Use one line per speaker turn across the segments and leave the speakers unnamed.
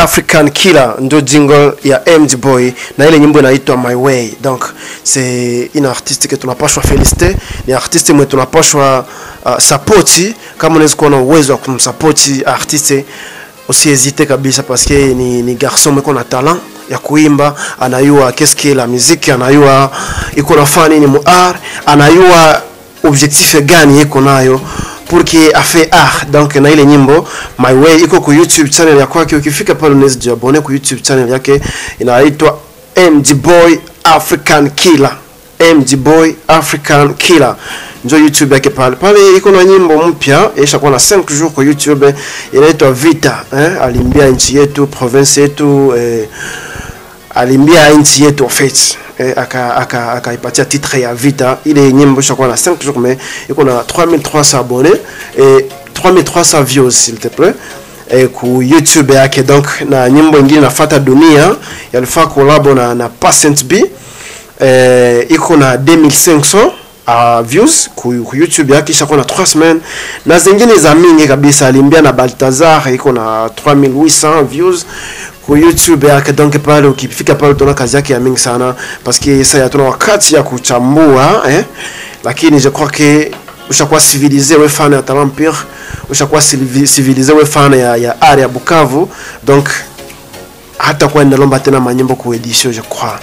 African Killer ndo jingle ya MD Boy na ile nyimbo inaitwa My Way. Donc c'est une artiste que tunapashwa féliciter, ni artiste mwe tunapashwa support. Kama unaweza kuona uwezo wa kumsupport artiste, usihésiter kabisa parce que ni garçon mwe na talent ya kuimba, anayua qu'est-ce que la musique, anayua iko nafanya nini mu art, anayua objectif gani iko nayo pour que a fait art. Donc na ile nyimbo My Way iko ku YouTube channel ya kwake, ukifika pale unaweza jiabone ku YouTube channel yake, inaitwa MD Boy African Killer. MD Boy African Killer ndio YouTube yake pale. Pale iko na nyimbo mpya ishakuwa na 5 jours kwa YouTube, inaitwa Vita. Alimbia nchi yetu, province yetu, alimbia nchi yetu en fait. Akaipatia titre ya Vita. Ile nyimbo ishakuwa na 5 jours mais iko na 3300 abonnés et 3300 views s'il te plaît ku YouTube yake. Donc na nyimbo nyingine nafuata Dunia yalifaa collab na Patient B, iko na 2500 views ku YouTube yake, ishakuwa na 3 semaines. Na zingine za mingi kabisa alimbia na Baltazar iko na 3800 views ku YouTube yake. Donc pale ukifika pale tuna kazi yake ya mingi sana parce que sasa tuna wakati ya kuchambua lakini je crois que ushakuwa civilisé we fan ya talent pur, ushakuwa civilisé we fan ya art ya Bukavu. Donc hata kwa ndalomba tena manyimbo ku edition je crois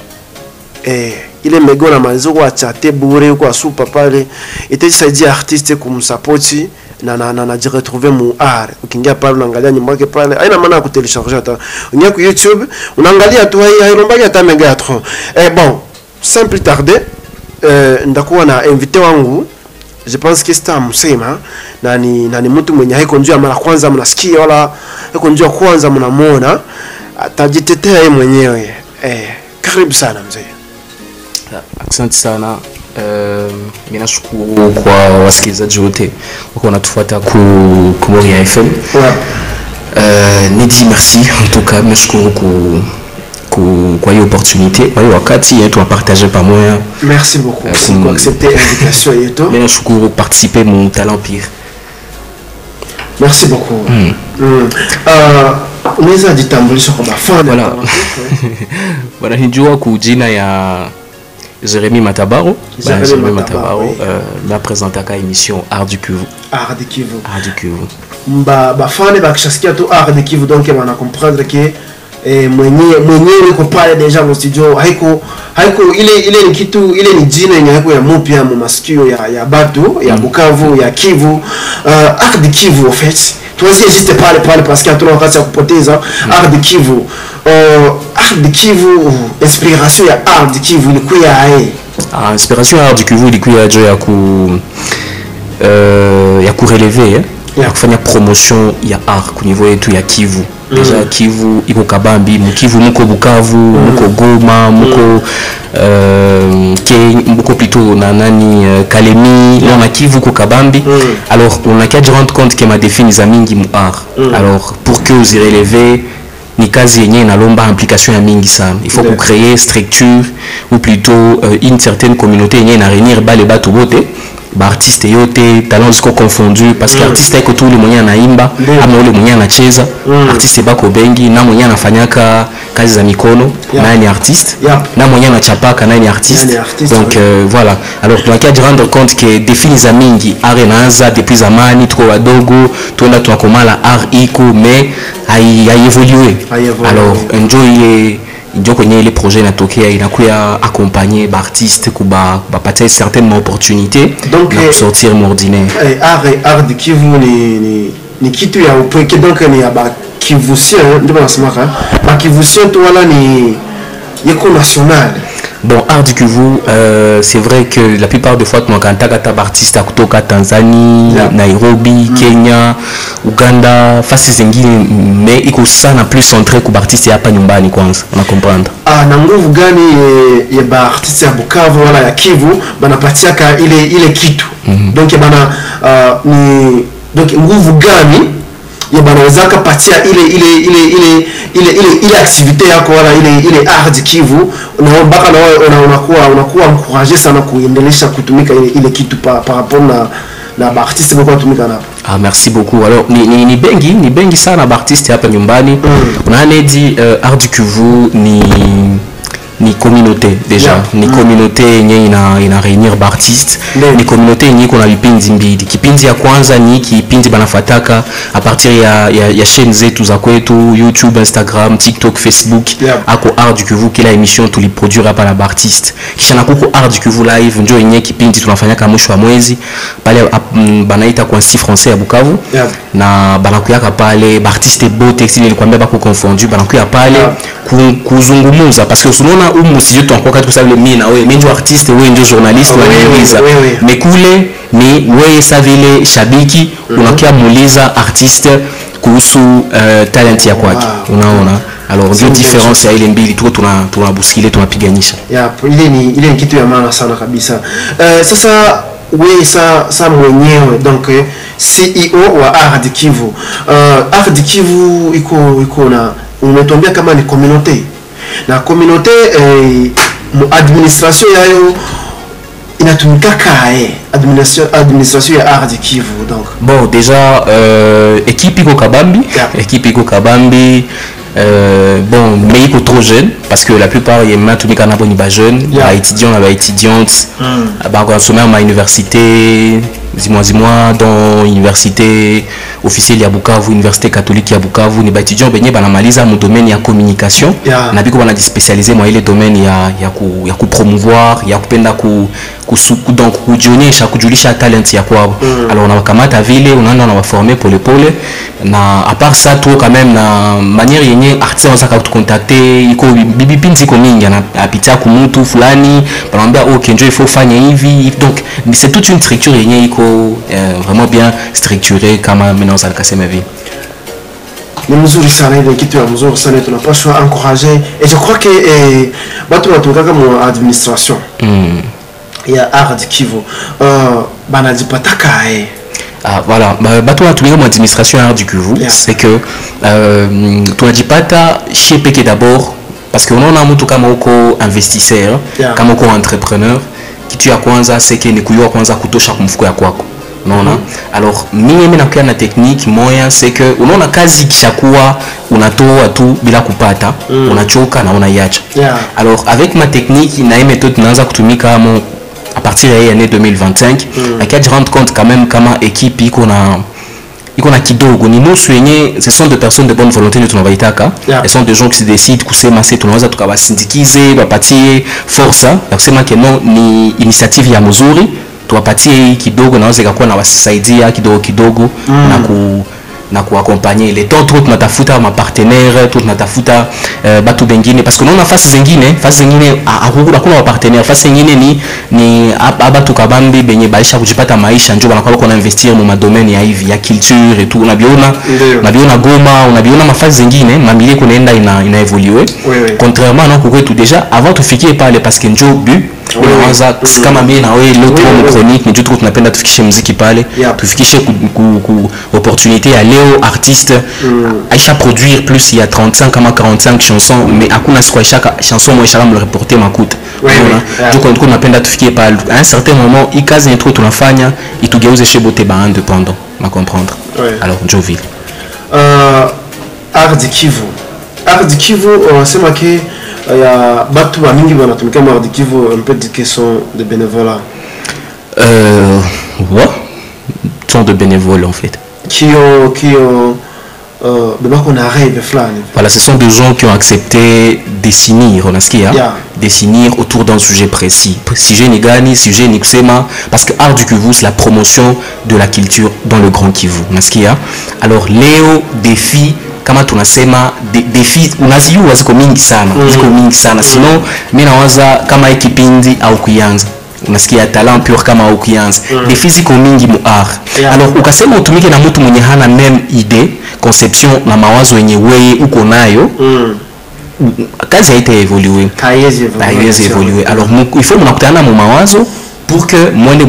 ile mego na manzo kwa chate bure kwa super pale itasaidia artiste kumsupport na retrouver mon art. Ukiingia pale unaangalia nyimbo yake pale, haina maana ya kutelecharger hata. Unia ku YouTube unaangalia tu hailomba hata megatron. Bon, sans plus tarder, ndakuwa na invité wangu. Je pense que c'est msema na ni mtu mwenye haiko njoo mara kwanza mnasikia wala haiko njoo kwanza mnamuona, atajitetea yeye mwenyewe. Karibu sana mzee.
Asante sana. Mimi nashukuru kwa wasikilizaji wote wako wanatufuata ku Moria FM. Nidi merci en tout cas, nashukuru kwa hiyo opportunité, kwa hiyo wakati yetu à partager par moi.
Merci beaucoup pour accepter l'invitation yetu.
Mimi nashukuru participer mon talent pire.
Merci beaucoup. Unaweza jitambulisha kwa mafano?
Voilà. Voilà, nijua kujina ya Jérémy Matabaro. Jérémy Matabaro, la présentaka émission Art du Kivu.
Art du Kivu.
Art du Kivu.
Bafane bakishasikia tu Art du Kivu, donc wana comprendre que mwenyewe niko pale deja mu studio, haiko ile ni kitu, ile ni jina yenye haiko ya mupya mu masikio ya batu ya Bukavu ya Kivu. Art du Kivu en fait tuanzie juste pale parce que hatuna wakati ya kupoteza. Art du Kivu, Art du Kivu, inspiration ya Art du Kivu ilikuwa
inspiration ya Art du Kivu ilikuwa jo ya kurelever ya kufanya promotion ya art ku niveau yetu ya Kivu. Deja Kivu iko kabambi, Kivu muko Bukavu, muko Goma, muko muko plutôt na nani Kalemi, na Kivu ko kabambi. Alors on a qu'à se rendre compte que ma défini za mingi mu art. Alors pour que vous y relever ni kazi yenye na lomba implication ya mingi sana. Il faut créer structure ou plutôt une certaine communauté yenye na réunir les batu bote. Artiste yote talent ziko confondu parce que artiste iko tu le mwenye anaimba ama ule mwenye anacheza. Artiste bako bengi na mwenye anafanyaka kazi za mikono na ni artiste, na mwenye anachapaka na ni artiste. Donc voilà, alors on a qu'à rendre compte que défini za mingi arenaanza depuis zamani, tuko wadogo tuenda tunakomala art iko mais hai évolué. Alors enjoy ndio kwenye ile projet natokea inakuya accompagner artiste kuba bapatia certaines opportunités donc na sortir ordinaire.
Art du Kivu ni kitu ya upweke, donc ni ya ba Kivusien ndio nasemaka ba Kivusien tu wala ni yeko national.
Bon, Art du Kivu, c'est vrai que la plupart des fois, tu as artistes à kutoka Tanzanie, Nairobi, Kenya, Uganda, face zingine, mais il faut ça na plus centré que artistes hapa nyumbani kwanza, on comprendre.
Na nguvu gani ya ba artistes ya Bukavu wala ya Kivu banapatiaka ile kitu. Donc ni donc nguvu gani banaweza kupatia ile activité yako wala ile Art du Kivu, na mpaka unakuwa encourager sana kuendelesha kutumika ile kitu par rapport na artiste boko tumika na.
Ah, merci beaucoup. Alors ni bengi sana artiste hapa nyumbani. Unaane di Art du Kivu ni communauté déjà, ni communauté yenye ina réunir artistes, ni communauté yenye kuna vipindi mbili. Kipindi ya kwanza ni kipindi banafataka a partir ya chaîne zetu za kwetu YouTube, Instagram, TikTok, Facebook. Ako Art du Kivu kila émission tuliproduire hapa na artiste. Kisha na kuko Art du Kivu live ndio yenye kipindi tunafanyaka mwisho wa mwezi pale banaita kwa Insti français ya Bukavu. Na banakuyaka pale artiste bote nilikwambia bako confondu banakuya pale kuzungumuza parce que unaona msije tu encore kwa sababu mimi na wewe mimi ndio artiste wewe ndio journaliste wanaeleza mais kule ni wewe sa vile shabiki unakia muuliza artiste kuhusu talent ya kwake unaona. Alors ndio difference ya ile mbili tuko tunabusikile tunapiganisha.
Ile ni kitu ya maana sana kabisa. Sasa wewe sa mwenyewe donc CEO wa Art du Kivu. Art du Kivu iko na umetuambia kama ni communauté. Na communauté administration yayo inatumika kae administration ya Art du Kivu donc.
Bon déjà équipe iko Kabambi bon mais il est trop jeune parce que la plupart il m'a tout mis quand on est jeune étudiants étudiantes on sommet à université dis-moi dans université officielle ya Bukavu, université catholique ya Bukavu, ni étudiants benye banamaliza mu domaine ya communication na biko bana spécialiser moi ile domaine ya ku promouvoir ya kupenda donc kujionyesha kujulisha talent ya kwao. Alors on wakamata vile unaenda na waformer pole pole na à part ça tout quand même na manière yenye artiste wanataka kutucontacter iko bibi pinzi iko mingi anapitia ku mtu fulani banamwambia okay njoo il faut fanya hivi donc c'est toute une structure yenye iko vraiment bien structurée kama maintenant ça kasema hivi.
Ni mzuri sana ile kitu ya mzuri sana tunapaswa encourager et je crois que watu watoka kama administration ya Art du Kivu banajipataka
voilà bato wanatumika mu administration ya Art du Kivu c'est que tunajipata chez peke d'abord parce que unaona mtu kama uko investisseur kama uko entrepreneur kitu ya kwanza c'est que ni kuyua kwanza kutosha kumfuko ya kwako unaona. Alors mimi nakuwa na technique moya c'est que unaona kazi kishakuwa unatoa tu bila kupata unachoka na unaiacha. Alors avec ma technique na hii méthode tunaanza kutumika à partir de l'année 2025 et je rendre compte quand même kama équipe iko na kidogo ni nusu yenye ce sont des personnes de bonne volonté ndio tunawaitaka elles sont des gens qui se décident kusema sasa tunaweza tukawasindikize bapatie force ya kusema que non ni initiative ya mzuri tuwapatie kidogo naweza ikakuwa na wasaidia kidogo na kuaccompagner les temps tout tunatafuta ma partenaire tout tunatafuta batu bengine parce que non nafasi zingine hakuna wa partenaire fasi zingine ni abatu kabambi benye baisha kujipata maisha njoo banakuwa kuna investir mu domaine ya hivi ya culture et tout unabiona Goma unabiona mafasi zingine mamili kunaenda ina évoluer contrairement non kwetu déjà avant tufikie pale parce que njoo but unaanza kama mimi na wewe l'autre chronique ni tuko tunapenda tufikishe muziki pale tufikishe ku opportunité ya leo artiste aisha produire plus il y a 35 kama 45 chansons mais hakuna siku chaque chanson moi shaka me reporter makuta donc tunapenda tufikie pale à un certain moment ikazi ni trop tunafanya itugeuze chez bote ba indépendant ma comprendre alors Jovil
Art du Kivu sema que ya batu ba mingi banatumika mu Art du Kivu un peu de question de bénévolat
sont de bénévoles en fait
qui ont
voilà, ce sont des gens qui ont accepté d'essinir, d'essinir autour d'un sujet précis. Sujet Nigani, sujet Nixema, parce que Art du Kivu, c'est la promotion de la culture dans le Grand Kivu. Alors, Léo défie kama tunasema defi unaziua ziko mingi sana sinon mimi nawaza kama ikipindi au kuanza unasikia talent pure kama au kuanza defi ziko mingi mu art alors ukasema utumike na mtu mwenye hana même idée conception na mawazo yenye wewe uko nayo kazi haita évoluer haiwezi évoluer alors il faut mnakutana mu mawazo pour que mwende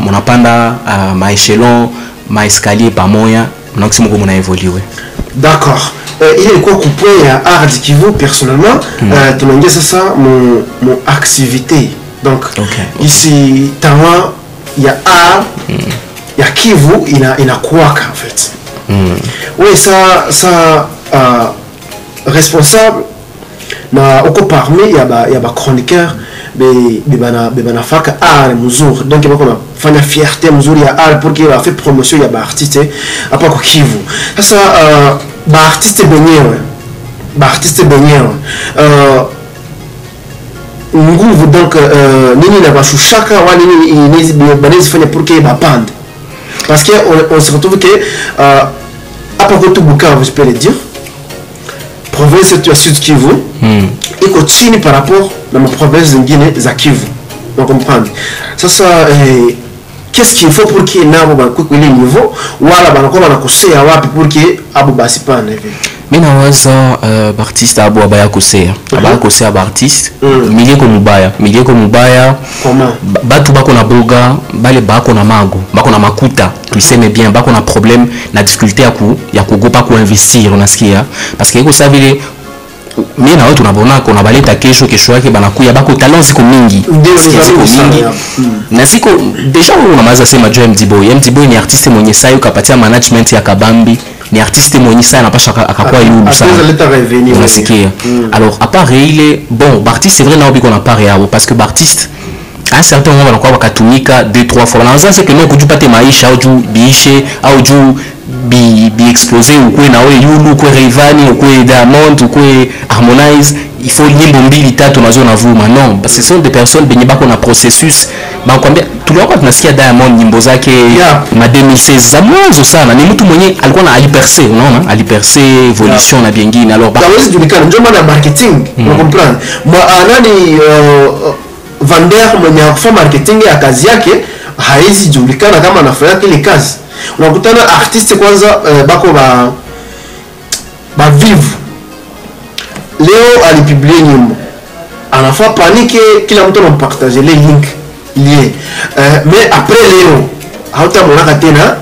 mnapanda maéchelon maescalier pamoja mnakusema kwa mna évoluer.
D'accord. Il est quoi coupé à Art du Kivu personnellement tu m'as dit ça mon activité donc ici il y a art ya Kivu inakuwaka en fait. Oui, ça responsable na uko parmi ya ba chroniqueur bana faka art mzuri, donc bako nafanya fierté mzuri ya art pour qu'il a fait promotion ya ba artiste hapa kwa Kivu. Sasa ba artiste benyewe nguvu donc nini na bashushaka wala nini banezi fanya pour qu'il bapande, parce que on se retrouve que hapa kwetu Bukavu, je peux le dire, province yetu ya Sud Kivu iko chini par rapport na province zingine za Kivu, on comprend. Sasa qu'est-ce qu'il faut pour que nabo bakuwe kwa ile niveau, wala banakuwa banakosea wapi pour que abo basipane hivi?
Mimi nawaza artiste abo abaya kosea ba artiste milieko mubaya batu bako na boga bale bako na mago bako na makuta tuiseme bien, bako na problème na difficulté ya kugopa ku investir, unasikia, parce que iko ça vile mimi na watu tunabona kuna baleta kesho yake banakuya bako talent ziko mingi na ziko deja unamaza sema jo MD Boy ni artiste mwenye sayo kapatia management ya kabambi, ni artiste mwenye sana anapasha akakuwa yulu sana, unasikia. Alors à part ile bon artiste c'est vrai na obiko na part yao, parce que artiste à un certain moment wanakuwa wakatumika 2-3 fois na c'est que non kujupate maisha au juu biishe au juu bi exploser ou quoi na wewe yulu kwa Rayvanny ou quoi Diamond ou quoi Harmonize, il faut nyimbo mbili tatu nazo na vuma, non, parce que ce sont des personnes benye bako na processus ba kwambia tulioko tunasikia Diamond nyimbo zake ma 2016 za mwanzo sana, ni mtu mwenye alikuwa na aliperce, unaona aliperce evolution na bingine. Alors
hawezi julikana ndio maana marketing, on comprend nani Vander mwenye kufanya marketing ya kazi yake haizi julikana kama anafanya kile kazi. Unakutana artiste kwanza bako ba vive leo alipublie nyimbo anafaa panike, kila mtu anapartager les links liés, mais après leo hautamwona tena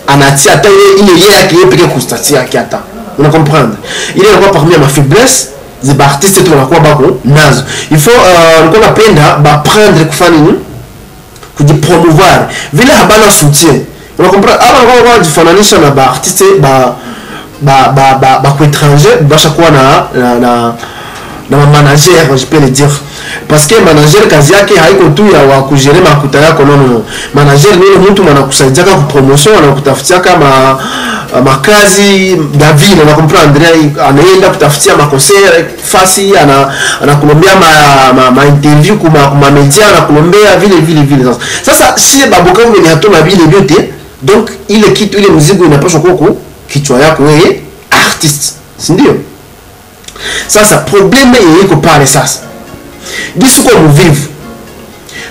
anatia hata ile lien yake peke kustatia yake hata, una comprendre, ile inakuwa parmi ma faiblesse des artistes tu wanakuwa bako nazo. Il faut niko napenda ba prendre kufanya nini kujipromouvoir vile habana soutien, una comprendre, alors on va difananisha na ba artiste ba étranger basha kuwa na manager, je peux le dire, parce que manager kazi yake haiko tu ya wa kujere makuta yako, no. Manager ni mtu anakusaidia kwa promotion, anakutafutia kama makazi ya vile, na comprendre, anaenda kutafutia makonsert fasi, anakulombea ma interview kuma media, anakulombea vile. Sasa si baboka ni hatuna vile vyote, donc ile kitu ile mzigo inapaswa kuwa kichwa yako wewe artiste, si ndio? Sasa probleme yiko pale sasa. Gisu kwa mvivu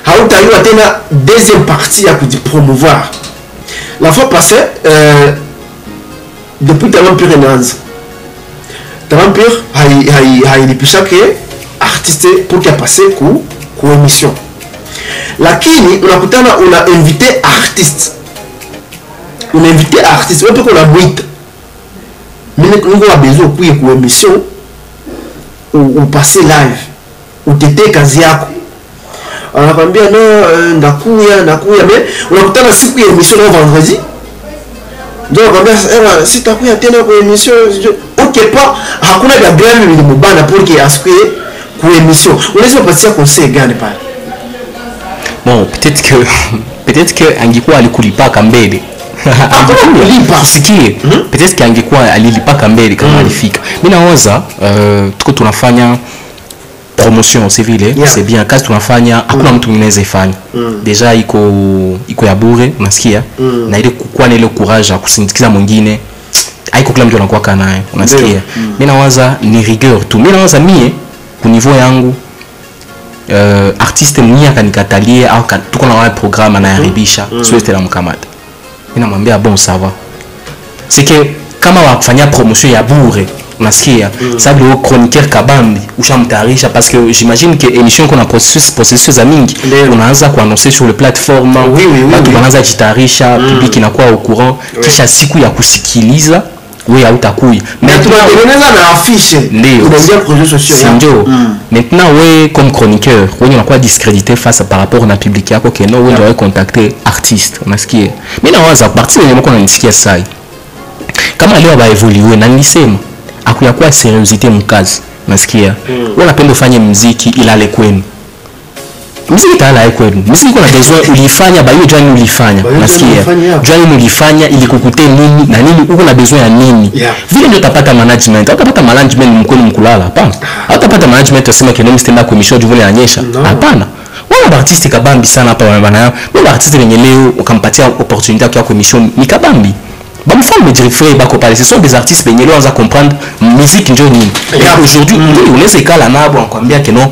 hautayua tena deuxième partie ya kujipromouvoir. La fois passée depuis Talent Pur inaanza, Talent Pur hailipisha ke artiste pour qu'il passe ku émission, lakini unakutana una invité artiste, wewe peko la mwita mimi niko na besoin kuye ku émission ou passer live utete kazi yako, anakwambia no ndakuya mais unakutana siku ya émission au vendredi ndio anakwambia sitakuya tena kwa émission, OK pas hakuna gabriel ni mbana pour que asikue ku émission. Unaweza kupatia conseil gani pale?
Bon, peut-être que angikuwa alikulipaka mbele sikie, peut-être que angekuwa alilipaka mbele kama alifika. Mimi nawaza tuko tunafanya promotion civile, c'est bien, kazi tunafanya hakuna mtu mwingine ifanya. Deja iko ya bure, unasikia? Na ile kukua na ile courage ya kusindikiza mwingine haiko kila mtu anakuwa naye, unasikia? Mimi nawaza ni rigueur tu. Mimi nawaza mie ku niveau yangu artiste mwenye akanikatalia au tuko na wale programme na yaribisha siwezi la mkamata, inamwambia bon ça va, c'est que kama wafanya promotion ya bure, unasikia, sababu le chroniqueur kabambi ushamtayarisha, parce que j'imagine que émission kuna processus za mingi, unaanza kuannoncer sur le plateforme, watu wanaanza jitayarisha, public inakuwa au courant, kisha siku ya kusikiliza oui hautakuya
mais tunatengeneza na affiche unaingia projet social
ndio maintenant we comme chroniqueur wewe unakuwa discrédité face par rapport na public yako que no wewe ndio contacter artiste unasikia mimi nawaza partie yenyewe mko nanisikia sai kama leo ba evolue na nilisema akuyakuwa seriosité mkazi nasikia wewe unapenda ufanye muziki ilale kwenu muziki itala kwenu muziki kuna besoin ulifanya ba hiyo jani ulifanya nasikia jani ulifanya ili kukute nini na nini uko na besoin ya nini vile ndio utapata management utapata management mkono mkulala hapana utapata management usema kenomi stenda kwa misho juvule anyesha hapana wao artiste kabambi sana hapa bana yao wao artiste wenye leo ukampatia opportunité kwa mission ni kabambi bamfanye dirifre bako pale ce sont des artistes benye leo anza comprendre musique ndio nini aujourd'hui unaweza ikala nabo anakuambia que non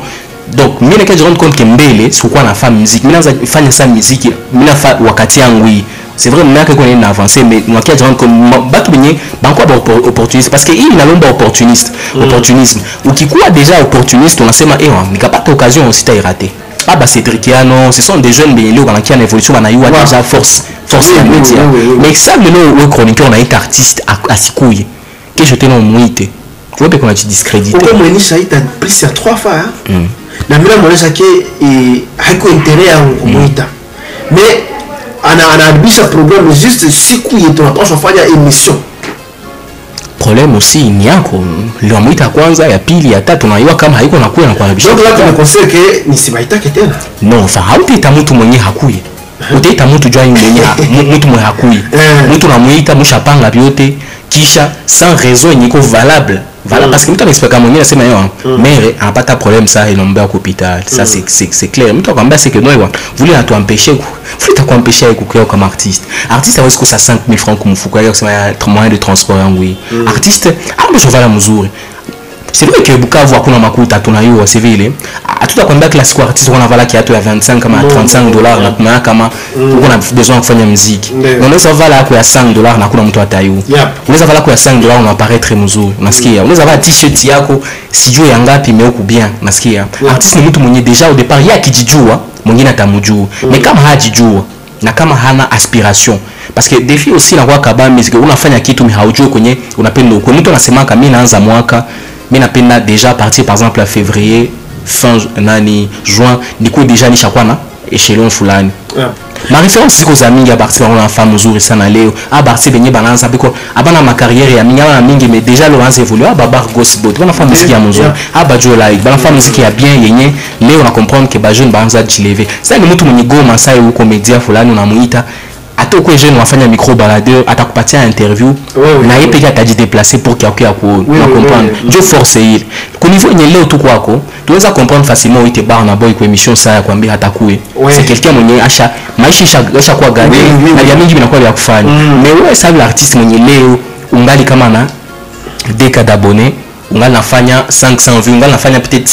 donc mimi nikaje rendre compte que mbele sikuwa nafanya musique mimi naanza kufanya ça musique mimi nafanya wakati yangu hii c'est vrai mimi nikaje kuna avancer mais nikaje rendre compte batu benye banko ba opportuniste parce que hii inalomba opportunisme ukikuwa déjà opportuniste unasema nikapata occasion aussi tairate bah c'est Trikiano ce sont des jeunes bien leo qui en évolution bana yuwa déjà force ya média mais ça le chroniqueur na est artiste asikouye que je te non muite tu vois qu'on a discrédité
au moins ça ita plus à 3 fois na mimi namuonesha ke haiko intérêt ya kumuita mais anaadibisha problème juste siku yetu tunapaswa kufanya émission
problème aussi ni yako leo muita kwanza ya pili ya tatu na hiyo kama haiko nakuya na kuharibisha
donc là tunaconseille que ni sibaitake tena
non enfin hautaita mtu mwenye hakuye utaita mtu jua mwenye mtu mwenye hakuye mtu namuita mshapanga vyote kisha sans raison niko valable parce que mtu anexplique mwenye anasema mère anapata problème ça inaomba kwa hospital ça c'est clair mtu akwambia c'est que non voulez atuempêcher voulez t'empêcher kukuwa comme artiste hawezi kusa 5000 francs kumfuko yake kusema moyen de transport yangu artiste je vala mzuri c'est vrai que Bukavu hakuna makuta tunayua c'est vile hatutakwambia kila siku artiste wana vala kiatu ya 25 kama $35 na tunaona kama uko na besoin kufanya muziki unaweza vala yako ya $5 na kuna mtu atayu unaweza vala yako ya $5 una paraître mzuri unasikia unaweza vala t-shirt yako sijui ya ngapi imeuku bien unasikia artiste ni mtu mwenye déjà au départ yeye akijijua mwingine atamjua mais kama hajijua na kama hana aspiration parce que défi aussi na kwa kabambi c'est que unafanya kitu mais haujui kwenye unapenda uko mtu anasema kama mimi naanza mwaka mimi napenda déjà partir par exemple à février fin juin niko déjà nishakuwa na échelon fulani ma référence ziko za mingi abarti wana femme nzuri sana leo abarti benye bananza biko abana ma carrière ya mingi na mingi mais déjà le ranze évoluer babar gospel bana femme musique ya mzuri abajo like bana femme musique ya bien yenye leo na comprendre que ba jeune banza jilever ça ni mtu mwenye goma sai huko media fulani unamuita hata kwa jeune wafanya micro baladeur atakupatia interview na yeye pekee atajideplacer pour qu'il y a na comprendre je force ile kwa niveau yenye leo tu kwako tuweza comprendre facilement uite Barna Boy kwa émission ça ya kwambia hatakuwe c'est quelqu'un mwenye maisha kwa gani na ya mingi binakuwa ya kufanya mais wewe sababu l'artiste mwenye leo ungali kama na deka d'abonnés ungali nafanya 500 vues ungali nafanya peut-être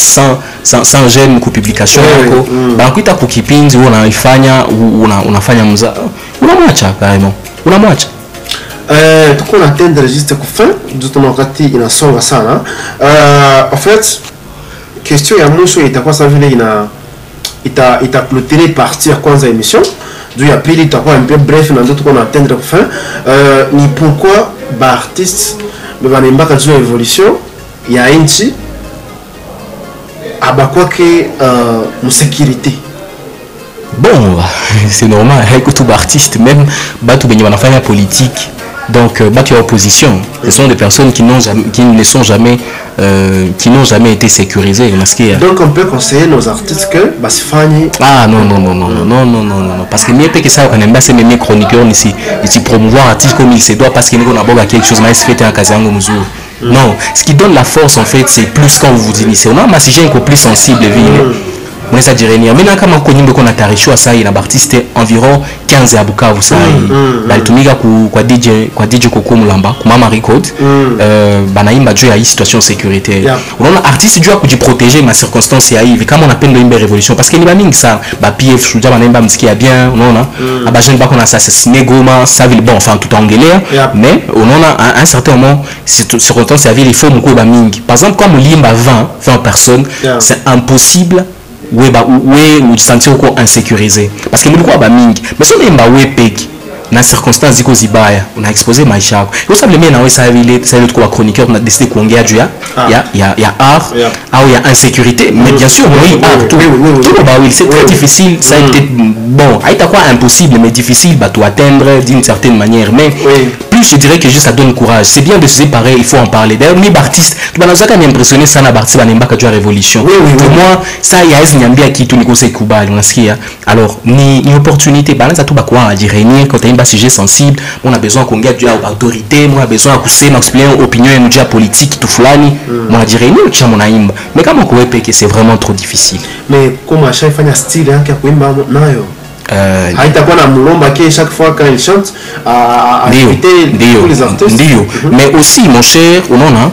100 j'aime kwa publication yako banakuita kwa kipindi unaifanya unafanya mza unamwacha carrément unamwacha
tuko na tendre juste ku fin justement wakati inasonga sana en fait question ya mwisho itakuwa sawa vile ita clôturer partir kwanza émission juu ya pili itakuwa un peu bref na ndio tuko na tendre ku fin ni pourquoi ba artiste banaimba juu ya évolution ya nchi abakwake sécurité.
Bon, c'est normal, avec tout artiste, même batu benye banafanya politique, donc batu ya opposition, ce sont des personnes qui n'ont jamais été sécurisées.
Donc on peut conseiller nos artistes que basifanye.
Ah non, parce que mieux que ça, on aime bien ces mêmes chroniqueurs ici promouvoir artistes comme il se doit parce qu'il y a quelque chose mais fait un kaziango muzuru. Non, ce qui donne la force en fait, c'est plus quand vous vous initiez. On a un sujet un peu plus sensible, on est à dire rien. Mais quand on connaît qu'on a tarissé à ça, il y a un artiste environ 15 à Bukavu ça. Baltumiga kwa DJ Koko Mulamba, kwa Mama Record, banaimba juu ya hii situation sécuritaire. On a artiste juu ya kujiprotéger ma circonstance ya hivi kama on appelle une révolution parce que ni ba mingi ça, ba PF shuja banaimba mziki ya bien, unaona. Aba jeune ba kuna assassiné Goma, ça ville bon enfin tout anglais, mais on a un certain moment circonstance ya ville il faut mko ba mingi. Par exemple comme limba 20 personnes, c'est impossible ou sentir insécurisé parce que mulikuwa ba mingi mais so nemba we peki na circonstance ziko zibaya una expose maisha yako kwa sababu mimi nawe sasa ile tuko chroniqueur on a décidé kuongea juu ya art au ya insécurité mais bien sûr oui art tout bah oui c'est très difficile ça a été bon haitakuwa impossible mais difficile bah to atteindre d'une certaine manière mais plus je dirais que juste ça donne courage c'est bien de se séparer il faut en parler d'ailleurs ni artiste tu banazaka m'impressionner sana bartiste banembaka juu ya révolution pour moi ça ya hizi niambia kitu nikose kubali unasikia alors ni opportunité balance tout bakwa à dire quand tu as un sujet sensible on a besoin qu'on gagne à autorité on a besoin que c'est expliquer opinion et média politique tout fulani on a dit réunir qui mon aimba mais comment qu'on peut que c'est vraiment trop difficile
mais comment chaque fois style yake ya kuimba nayo haitakuwa na mlomba qui chaque fois quand il chante à inviter tous les artistes
mais aussi mon cher unaona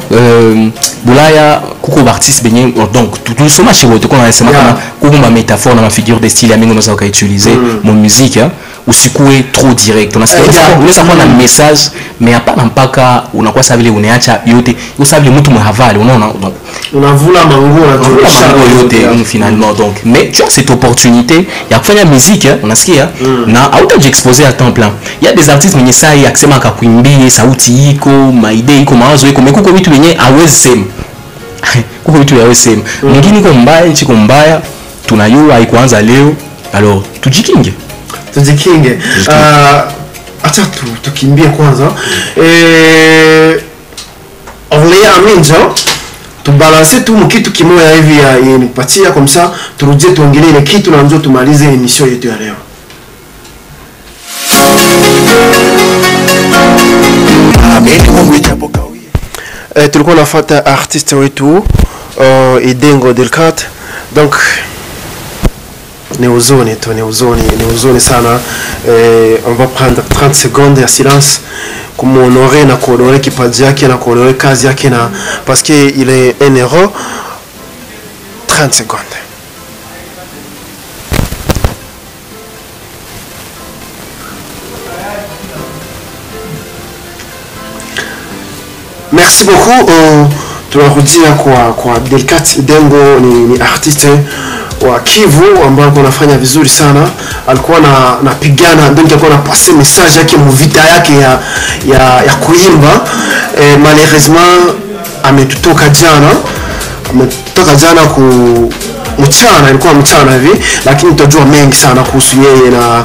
bulaya kuko artiste benye donc tout soma chez vous qu'on a sema kama kuko ma métaphore na ma figure de style ya mingi unaweza utiliser mon musique usikue trop direct unaweza kuwa na message mais hapana mpaka unakuwa sawa vile uneacha yote usawa vile mtu mhavali unaona donc
unavula manguo na
yote finalement donc mais tu as cette opportunité ya kufanya musique unasikia na hautajiexposer à temps plein il y a des artistes wenye sai akisema akakuimbie sauti iko maide iko mawazo iko mekuko vitu wenye hawezi sema kuko vitu hawezi sema mwingine iko mbaya nchi iko mbaya tunayua haikuanza leo alors tujikinge
acha tukimbie kwanza onlea aminja tubalance tu mkitu kimoya hivi ya nipatia comme ça turudie tuongelee ile kitu na ndio tumalize emission yetu ya leo. Tulikuwa nafuata artiste wetu Idengo Delcat donc ni uzoni sana on va prendre 30 secondes de silence kumuhonorer na kuhonorer kipaji yake na kuhonorer kazi yake na parce que il est un héros 30 secondes. Merci beaucoup. Tunarudia kwa Delcat Idengo ni artiste wa Kivu ambao anafanya vizuri sana alikuwa napigana ndio alikuwa anapasser message yake mvita yake ya kuimba malheureusement ametoka jana ku mchana ilikuwa mchana hivi lakini tutajua mengi sana kuhusu yeye na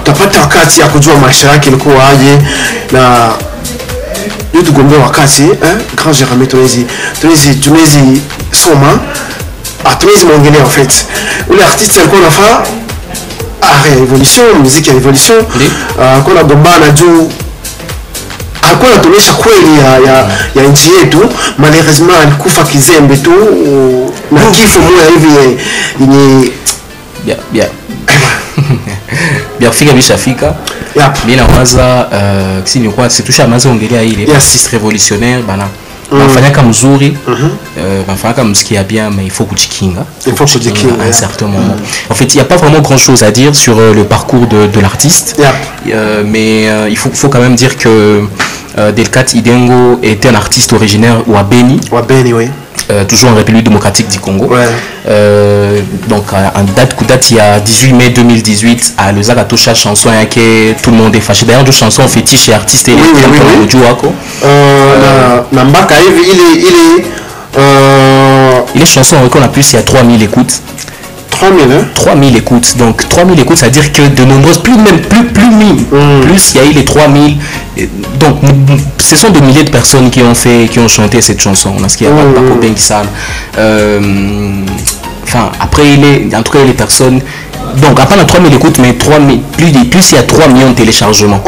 tutapata wakati ya kujua maisha yake ilikuwa aje na yote gombe wakati grand Jérémy tunezi soma atuwezi mwongelea en fait ule artiste alikuwa anafaa révolution musique ya révolution alikuwa anagombana juu alikuwa anatuonyesha kweli ya nchi yetu malheureusement alikufa kizembe tu na kifo moja hivi yenye
bien fika bishafika mimi nawaza kisi ni kwa situsha maza ongelea ile artiste révolutionnaire bana bafanyaka mzuri bafanyaka msikia bien mais il faut kujikinga à un certain moment en fait il y a pas vraiment grand chose à dire sur le parcours de l'artiste mais il faut quand même dire que Delcat Idengo était un artiste originaire wa Beni
oui
toujours en République démocratique du Congo donc en date il y a 18 mai 2018 à Lezaka Tosha chanson yake tout le monde est fâché d'ailleurs deux chansons fétiches et artistes
na mbaka hivi
il est chanson qu'on a plus il y a 3000 écoutes 3000 écoutes donc 3000 écoutes ça veut dire que de nombreuses plus il y a eu les 3000 donc ce sont des milliers de personnes qui ont chanté cette chanson parce qu'il y a pas bien qui ça enfin après en tout cas les personnes donc après la 3000 écoutes mais 3000 plus il y a 3 millions de téléchargements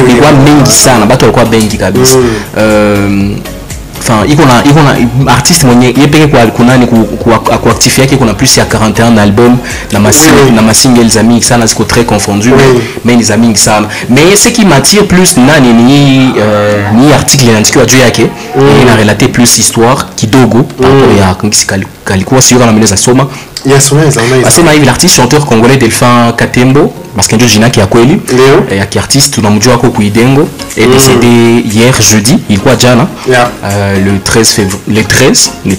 oui
quoi mengi sana bato kwa bengi kabisa enfin iko na artiste mwenye yepeke kwa kunani ku actif yake kuna plus ya 41 albums na ma singles za mingi sana ziko très confondu mais les amis sana mais ce qui m'attire plus nani ni article inaandikiwa juu yake ina relater plus histoire kidogo par rapport ya kalikuwa sio kama mnaweza soma.
Yes, unaweza.
Asema hivi l'artiste chanteur congolais Delphin Katembo parce que ndio jina yake ya kweli ya kiartiste tunamjua kwa Kuidengo est décédé hier jeudi, ilikuwa jana le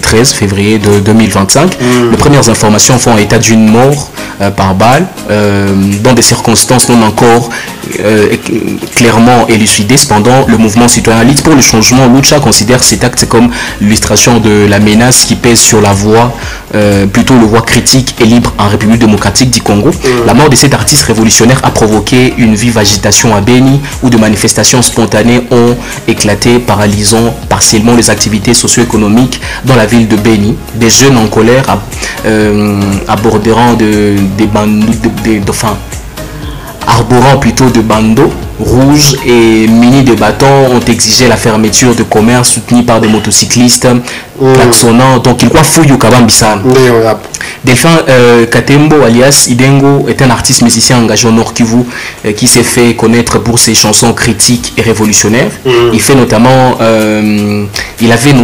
13 février de 2025. Les premières informations font état d'une mort par balle dans des circonstances non encore clairement élucidées. Cependant, le mouvement citoyen Lutte pour le changement Lucha considère cet acte comme l'illustration de la menace qui pèse sur la voie plutôt le voie critique et libre en République démocratique du Congo. La mort de cet artiste révolutionnaire a provoqué une vive agitation à Beni où des manifestations spontanées ont éclaté, paralysant partiellement les activités socio-économiques dans la ville de Beni. Des jeunes en colère aborderont arborant plutôt de bandeaux rouges et munis de bâtons ont exigé la fermeture de commerces soutenus par des motocyclistes klaxonnant. Donc il croit fouille au Kabambissan. Delphin Katembo alias Idengo est un artiste musicien engagé au Nord Kivu qui s'est fait connaître pour ses chansons critiques et révolutionnaires. Il fait notamment, il avait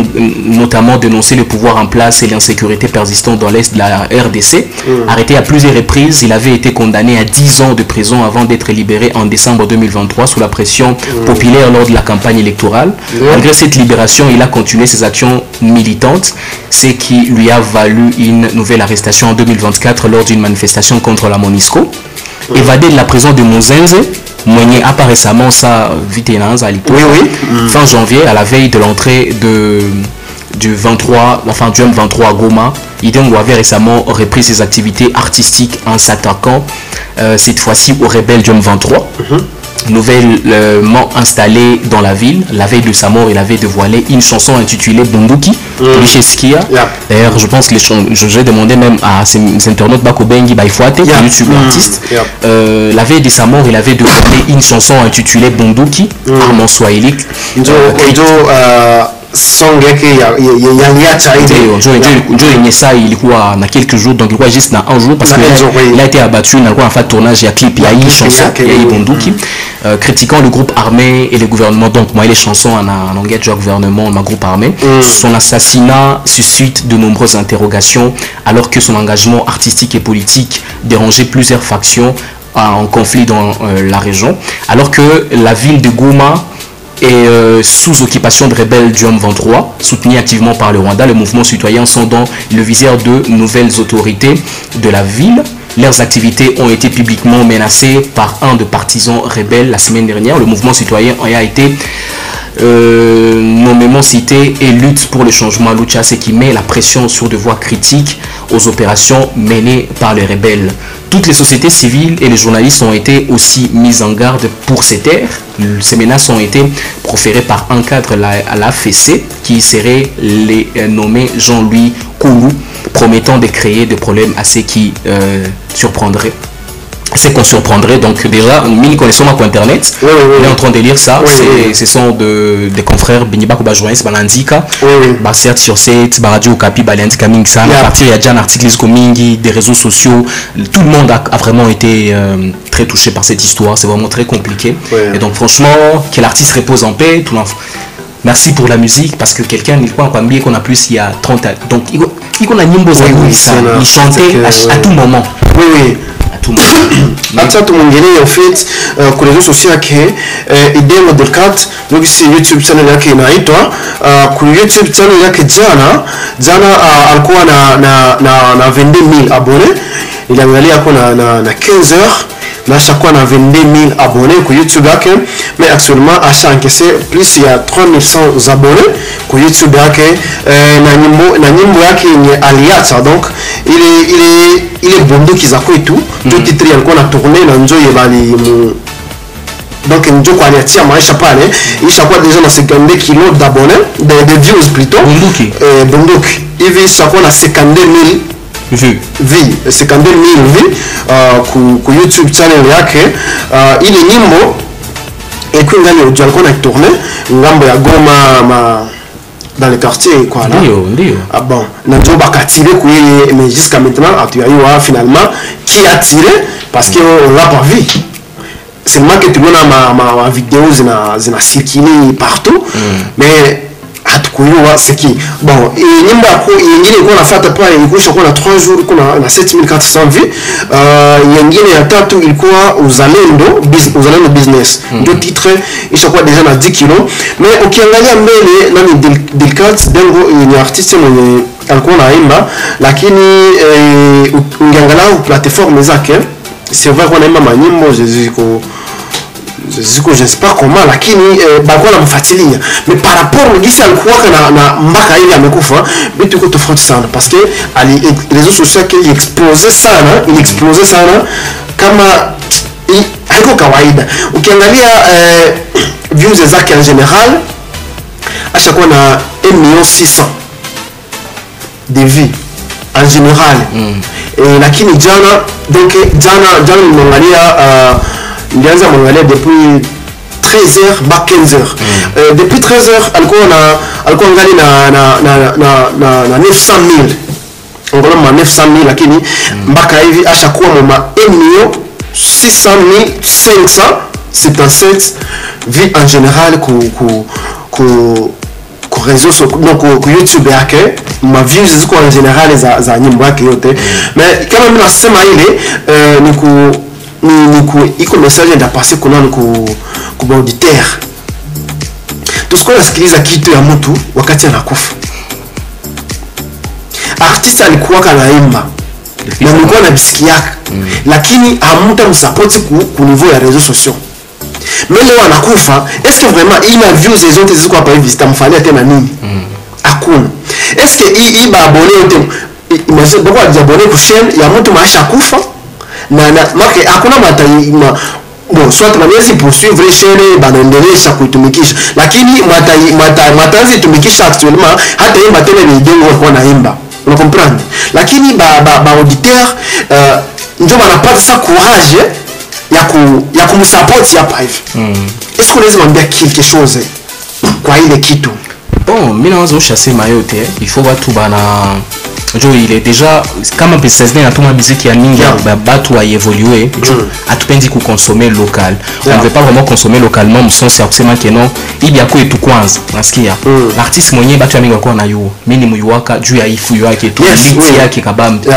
notamment dénoncé le pouvoir en place et l'insécurité persistante dans l'est de la RDC. Arrêté à plusieurs reprises, il avait été condamné à 10 ans de prison avant d'être libéré en décembre 2023 sous la pression populaire lors de la campagne électorale. Malgré cette libération, il a continué ses actions militantes, ce qui lui a valu une nouvelle arrestation en 2024 lors d'une manifestation contre la MONUSCO. Évadé de la prison de Muzenze, Moigné a pas récemment ça fin janvier, à la veille de l'entrée du 23, la fin du M23 à Goma. Idengo avait récemment repris ses activités artistiques en s'attaquant cette fois-ci aux rebelles du M23. Nouvellement installé dans la ville, la veille de sa mort, il avait dévoilé une chanson intitulée Bunduki, Licheskia. D'ailleurs, je pense que j'ai demandé même à ces internautes Bakobengi Baifouate, YouTube l'artiste. La veille de sa mort, il avait dévoilé une chanson intitulée Bunduki, en swahili.
Song yake
ça ilikuwa na quelques jours, donc ilikuwa juste na un jour parce qu'il a été abattu na quoi en fait tournage ya clip ya hii chanson ya Bunduki critiquant le groupe armé et le gouvernement. Donc moi les chansons en anglais du gouvernement ma groupe armé. Son assassinat suscite de nombreuses interrogations alors que son engagement artistique et politique dérangeait plusieurs factions en conflit dans la région, alors que la ville de Goma et sous occupation de rebelles du M23, soutenus activement par le Rwanda, les mouvements citoyens sont dans le viseur de nouvelles autorités de la ville. Leurs activités ont été publiquement menacées par un de partisans rebelles la semaine dernière. Le mouvement citoyen a été nommément cité et lutte pour le changement à Lucha, ce qui met la pression sur des voies critiques aux opérations menées par les rebelles. Toutes les sociétés civiles et les journalistes ont été aussi mis en garde pour ces terres. Ces menaces ont été proférées par un cadre à la FEC qui serait nommé Jean-Louis Koulou, promettant de créer des problèmes à ceux qui surprendraient. C'est qu'on surprendrait. Donc déjà, mini connaissons pour internet. On est en train de lire ça. Ce sont des confrères Biniba Kuba journaliste Balandika. Certes sur cette Radio Kapi Balandika Mingsa. À partir il y a déjà un article Mingi, des réseaux sociaux. Tout le monde a vraiment été très touché par cette histoire. C'est vraiment très compliqué. Et donc franchement, que l'artiste repose en paix. Tout merci pour la musique parce que quelqu'un qu'on a plus il y a 30 ans. Donc il chantait à tout moment.
hata tumwongelee en fait kwa réseaux sociaux yake Idengo Delcat donc si YouTube channel yake inaitwa kwa YouTube channel yake jana alikuwa na 22000 abonnés, iliangalia kwa na 15 heures na chaque na 22000 abonnés kwa YouTube yake, mais actuellement a encaissé plus ya 3100 abonnés kwa YouTube yake na nyimbo yake ni aliacha. Donc il est Bunduki za kwetu tout titre alikuwa na tourner na Njoye bali donc Njoye kwa aliatia maisha pale ishakuwa déjà na 52 kilo d'abonnés de views plutôt Bunduki hivi ishakuwa na 52000 vues 52000 vues ku YouTube channel yake. Ile nyimbo eko ngani alikuwa na tourner ngambo ya Goma dans les quartiers quoi là. Ah bon, Njoye bakatire kuye, mais jusqu'à maintenant tu as eu finalement qui a tiré parce que on l'a pas vu. Seulement que tout le monde a ma vidéo zina circulé partout, mais hatukuyua siki bon nyimbo yako nyingine ilikuwa nafuata pale ilikuwa kwa na 3 jours ilikuwa na 7400 vues nyingine ya tatu ilikuwa uzalendo business ndio titre ishakuwa deja na 10 kilo mais ukiangalia mbele nani Delcat Dengo ni artiste mwenye alikuwa naimba lakini ungeangalia platform zake c'est vrai qu'on aime manyimbo ziko je sais pas comment lakini balikuwa namfuatilia mais par rapport gisi alikuwa na mpaka hivi amekufa vitu iko tofauti sana parce que réseaux sociaux il explosait sana kama haiko kawaida ukiangalia views zake en général ashakuwa na 1,600,000 de vues en général lakini jana nimeangalia nilianza mwangalia depuis 13h ba 15h depuis 13h alikuwa ngali na 900,000 ngolo ma 900,000 lakini mpaka hivi ashakuwa mwa 1,600,577 vues en général ku réseaux sociaux donc ku YouTube yake ma views ziko en général za nyimbo yake yote mais kama mimi nasema ile iko message ndapase kuna ku auditeur tusikona sikiliza kitu ya mtu wakati anakufa artiste alikuwa kanaimba na mlikuwa na bisiki yake lakini hamuta msupport ku niveau ya réseaux sociaux mais leo anakufa est-ce que vraiment il a views zote ziko hapa hivi zitamfanyia tena nini hakuna est-ce que il ba abonné yote imagine bako ajabonné ku chaîne ya mtu maisha kufa na make hakuna bon soit tunaweza poursuivre chaîne banaendelesha kuitumikisha lakini matazi tumikisha actuellement hata imba tena ni dengo kwa naimba una comprendre lakini ba auditeur ndio wanapata sa courage ya kumsupport hapa hivi est-ce que unaweza mwambia quelque chose kwa ile kitu
bon mimi naanza ushasema yote il faut watu bana il est déjà kama business na tuma muziki ya mingi batu a évoluer atupendi ku consommer local on ne veut pas vraiment consommer localement au sens ya kusema que non il y a quoi tu kwanza nasikia l'artiste mwenyewe batu ya mingi wako na yuo mimi ni muyuaka juu ya ifu yake tu beat yake kabambi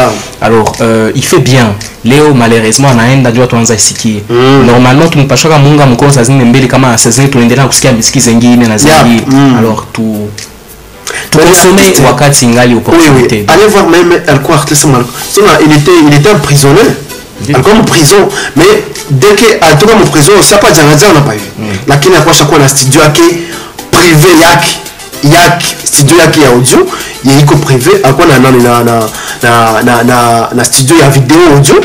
alors il fait bien leo malheureusement anaenda juu tuanza isikie normalement tumpashaka munga mkono saa zingine mbili kama saa zingine tunaendelea kusikia muziki zingine na zingine alors consommer wakati ingali opportunité.
Allez voir même alikuwa artiste Marco. Il était en prisonnier. Alikuwa en prison mais dès que alitoka en prison ça pas jana na pa hivi. Lakini alikuwa shakuwa na studio yake privé yake studio yake ya audio iko privé alikuwa na studio ya video audio.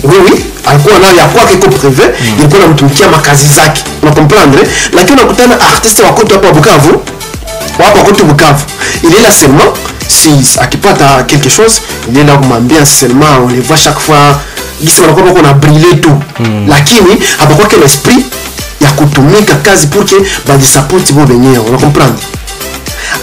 Oui alikuwa nayo ya kwake iko privé ilikuwa namtumikia makazi zake. Una comprendre lakini unakutana artiste wa kwetu hapa Bukavu wapa kote Bukavu il est là seulement si akipata quelque chose il est là kumwambia seulement on les voit chaque fois gisi wanakuwa kuna briller tout lakini hapakuwa kile esprit ya kutumika kazi pour que badi support bo benyewe una comprendre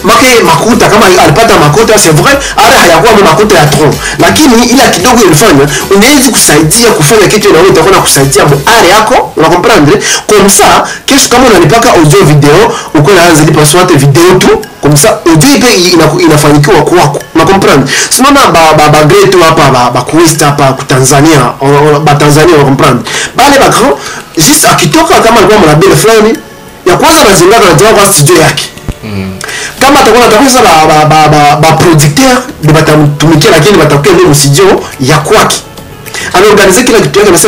make makuta kama alipata makuta c'est vrai ara hayakuwa makuta ya trop lakini ila kidogo ilifanya unaweza kusaidia kufanya kitu na wewe utakuwa kusaidia are yako una comprendre comme ça kesho kama unanipaka audio video uko naanza lipa swate video tu comme ça audio inafanikiwa kwako una comprendre simama ba great hapa ba kuista hapa ku Tanzania ba Tanzania una comprendre bale ba grand juste akitoka kama alikuwa mnabele fulani ya kwanza nazinga na jamaa kwa studio yake kama atakuwa sasa ba producteur de batamtumikia lakini batakuwa ndio studio ya kwake anaorganize kila kitu yake